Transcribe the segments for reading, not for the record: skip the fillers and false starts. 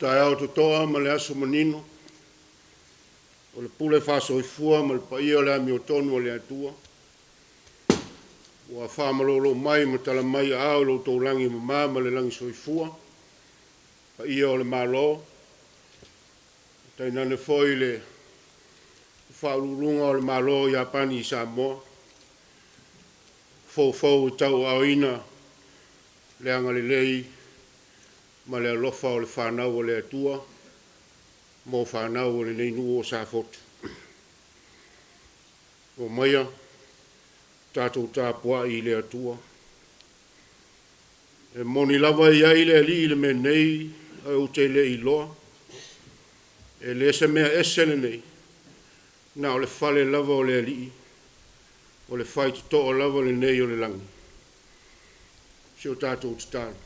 tai au totoa ma le aso manino. O le pule whasoifua ma le paia o le ami o tonu o le atua. Ua whamalolo mai ma tala mai au lo tau langi ma le langi soifua. Paia o le malo. Tai nane foi le whaururunga o le malo i Apani i Samoa. Fou tau au ina le anga le lei ma le alofa o le whanau o le atua. Mo whanau o le neinu o sa fotu. O maia, tātou tāpua i le atua. E moni lava i aile li le me nei, a o te le i loa. E le se mea esene nei, na o le fale lava o le li, o le fai to o lava le nei o le langi. Si o tātou tatana.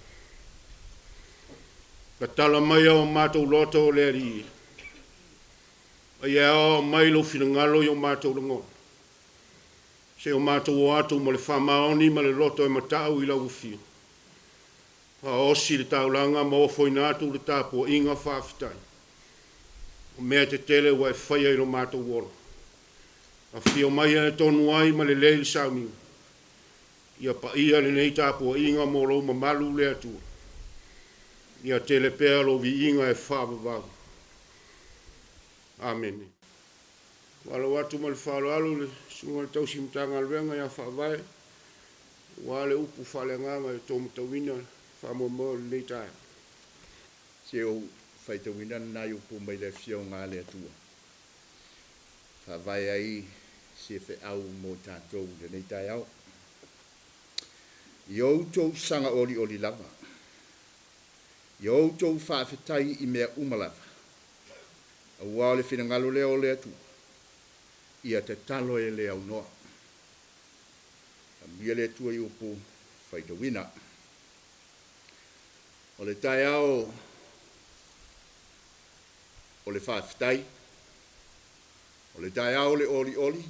Ka tala mai o mātou lota o le li. Ai ao mai lo fina ngalo i o mātou lango. Se o mātou o atu ma le whamaoni ma le loto e matau i lau fio. Pa osi le taulanga ma o foina atu le tāpua inga whaafitai. O mea te tele wa e whaia i lo mātou woro. A fio mai e tonu ai ma le leili sauminga. Ia pa ia le nei tāpua inga mo lo ma malu le atua. Ia tele pēa lo vi inga e whaavavau. Amen. Wala watu ma le whalo alu le sunga le tausi mtanga alwenga ia whaavai. Wale upu whale nganga e tō mtawina whamomo le nei tae. Se o whaitawina na upu mai le fio ngā le atua. Whaavai ai se whi au mō tātou le nei tae au. I outou sanga oli lava. I outou whaafetai i mea umalava. A wao le whina ngalo leo le atu. Ia te talo e le au noa. A mia le atua i upu whaitawina. O le tai ao o le whaafetai. O le tai ao le oli.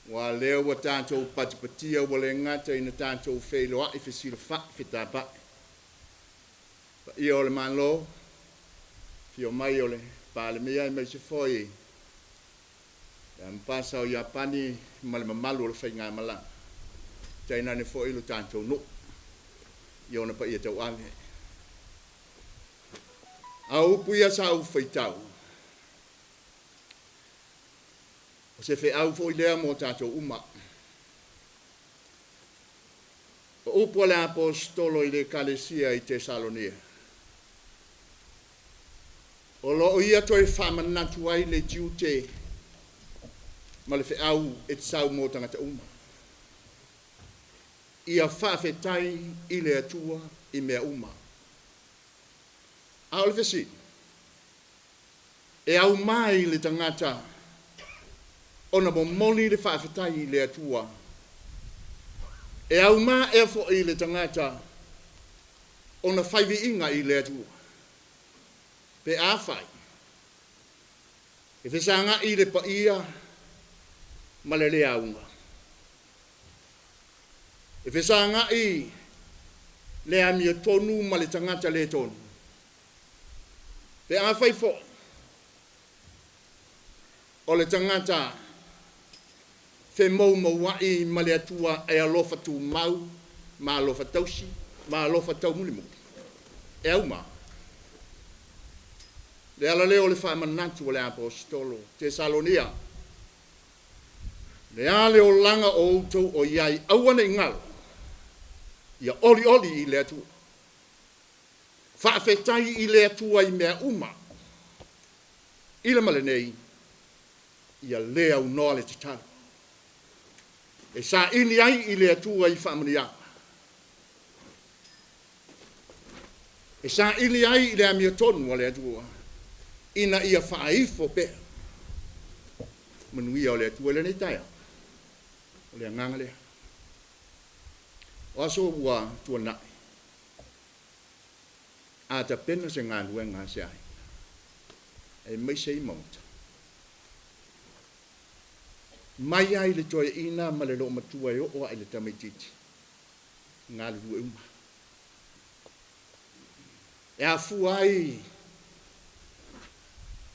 Wa leo wa tātou patipatia wa le ngata ina tātou whailoa i whisila wha whitapa. Pa ia o le manlo. Fio mai o le pāle mea i mai se foi. Ia mpasa o Iapani ma le mamalu o le whainga mala. Taina ne foi lo tātou no. Ia ona pa ia tau ale. A upu ia sa au whaitau. O se whi au foi lea mo tātou uma. O upu le apostolo i le kalesia i Tesalonia. O lo ia toi whamanatu ai le tiute ma le au e tsau mō tangata uma. Ia whawhetai i le atua i mea uma. A o le whesi. E au mai le tangata ona mo moni le whawhetai i le atua. E au mai e fo i le tangata ona whaivi inga i le atua. Pe a fai. E whesanga i le pa ia ma le aunga. E whesanga i le amia tonu ma le tangata le tonu. Pe a fai fo. O le tangata fe mau mawai ma le atua e alofa tu mau, ma alofa tausi, ma alofa tau mulimu. E au maa. Le ala leo le whamanatu o le apostolo, Tesalonia. Le ale o langa o outou o iai awane ingalo. Ia oli i le atua. Whaafetai i le atua i mea uma. Ila male nei, ia lea unoa le tatara. E sa ini ai i le atua i whaamania. E sa ini ai i le amia tonu o le atua. Ina ia whaifo pe. Manuia o le atua le nei taia. O le nganga lea. O aso ua tua nai. A ta pena se ngā lue ngā se ai. E mai se i mauta. Mai ai le toia ina ma le lo matua e o ai le tamaititi. Ngā lue uma. e a fuai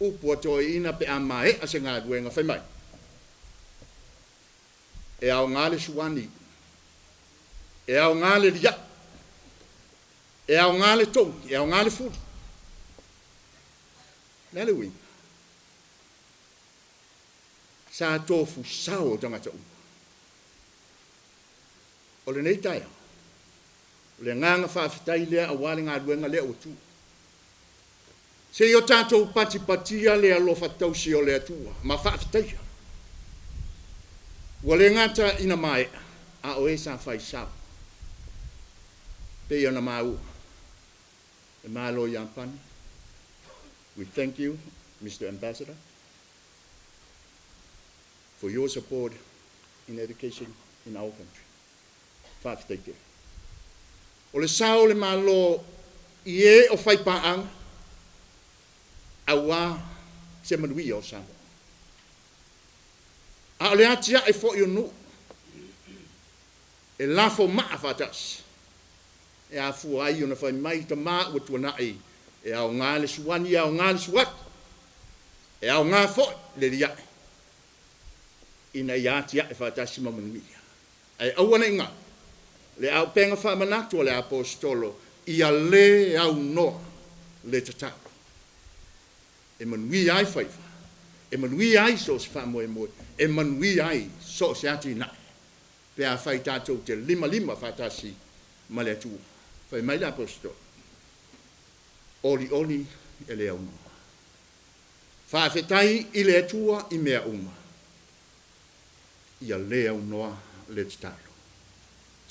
upo toi ina pe amae a se ngā duenga whai mai. E au ngāle suwani, e au ngāle ria, e au ngāle tongi, e au ngāle furu. Nele wing. Sa tofu sao tangata uma. O le nei taia. Le nganga whaafitai lea a wale ngā duenga lea o tu. Se yo tātou pati-patia lea lo whatausi o lea tua, ma whaafitai. Wale ngata ina mai a oe sa whai sao. Pe ana mau. E malo yampani. We thank you, Mr. Ambassador, for your support in education in our country. Whaafitai. O le sao le malo i e o whai paang a wā se manui o Samoa. A o le atia e fo i onu e lafo maa whatas e a fua ai o na whai mai ta maa ua tuanai e au ngā le suwani e au ngā le suat e au ngā fo le ria ina i atia e whatas ma manui e awana inga le au penga whamanatu o le apostolo i a le au noa le tatau. E manui ai whaifa. E manui ai so se whamoe moe. E manui ai so se ati nai. Pe a whai tātou te lima whatasi ma le atua. Whai mai le apostolo. Oli e le au noa. Whaafetai i le atua i mea uma. I a le au noa le tatau.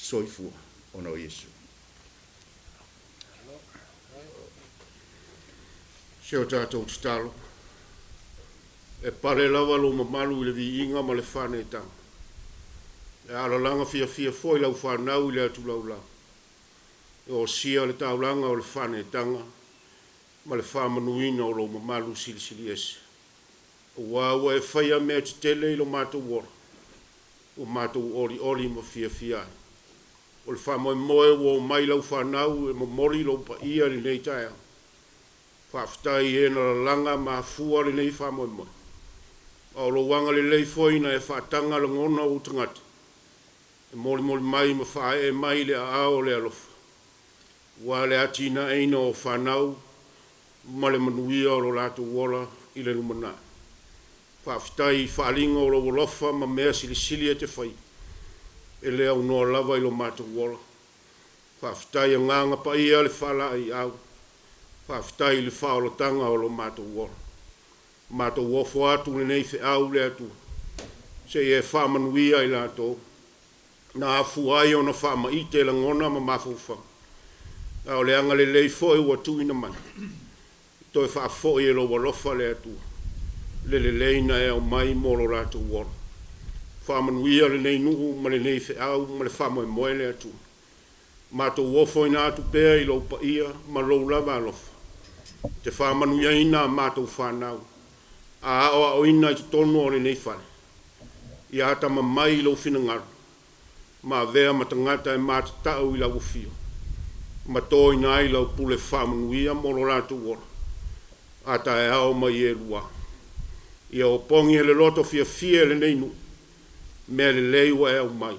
Soifua ono Yesu. Se o tātou tatalo. E pare lawa lo mamalu i le vi inga ma le whane e tanga. E alalanga fia foi lau whanau i le atu lau lau. E o sia le taulanga o le whane e tanga. Ma le whamanuina o lo mamalu sili ese. O wawa e whaia mea te tele i lo mātou wora. O mātou ori ma fia ai. O le whamoe moe o mai lau whanau e momori lo pa ia li nei taia. Whaftai e na langa ma fua li nei whamoe moe. O lo wanga le lei foina e whatanga le ngona o tangata. E moli mai ma whae e mai le a ao le alofa. Wa le atina eina o whanau ma le manuia o lo lato wola i le lumana. Whaftai whalinga o lo wolofa ma mea sili e te whai. E le au noa lava i lo mātou wola. Whaftai a nganga pa ia le whala i au. Whaftai le whaolotanga o lo mātou wola. Mātou wofo atu le nei whi au le atu. Se e whamanuia i lato. Na afu ai o na whama i te la ngona ma mawhauwha. Au le anga le lei fo e ua tuina mai. Toi whaafo i e lo walofa le atu. Le leina e au mai mo lo lato wola. Whamanuia le nei nuhu ma le nei whi au ma le whamoe moe le atu. Mātou wofo ina atu pēr i lo pa ia ma lo lava alofa. Te whamanuia ina mātou whanau. A o ina i te tono o le nei whare. I ata ma mai i lo whinangaru. Ma vea ma tangata e mātou tau i lau fio. Ma tō ina i lau pule whamanuia mo lo lato wora. Ata e ao mai e lua. I o pongi e le loto fia le nei nuhu. Mea le leiwa e au mai.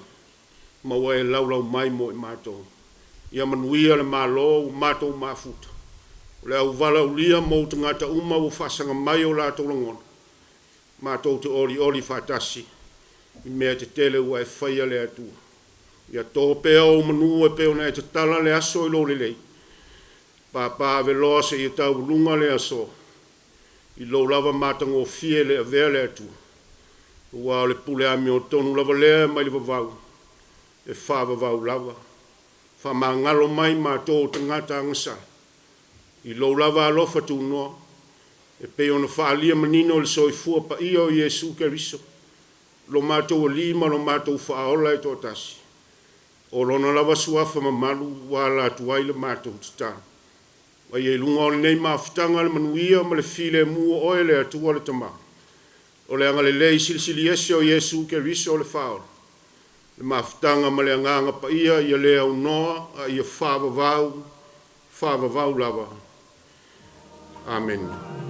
Ma wa e lau mai mo e mātou. Ia manuia le mālo o mātou māfuta. Le au vala ulia mo tangata uma o whasanga mai o lātou langona. Mātou te ori whatasi. I mea te tele ua e whaia le atua. Ia tō pēa o manu e pēo na e te tala le aso i lo le lei. Pāpā veloa se i tau lunga le aso. I lo lava mātango o fie le a vea le atua. Ua le pule ami o tonu lava lea mai le vavau. E whavavau lava. Whamangalo mai mātou tangata angasa. I lo lava alofa tu noa. E peo na whaalia manino le soifua pa ia o Yesu Keriso. Lo mātou o lima, lo mātou whaola e tō tasi. O lona lava suafa mamalu wa la tuai le mātou tata. Wa ye lunga o le nei mawhitanga le manuia ma le file mua oe le atua le tamau. O le anga le lei silisili ese o Yesu Keriso o le whaola. Le mawhitanga ma le anganga pa ia le au noa a ia whavavau lava. Amen.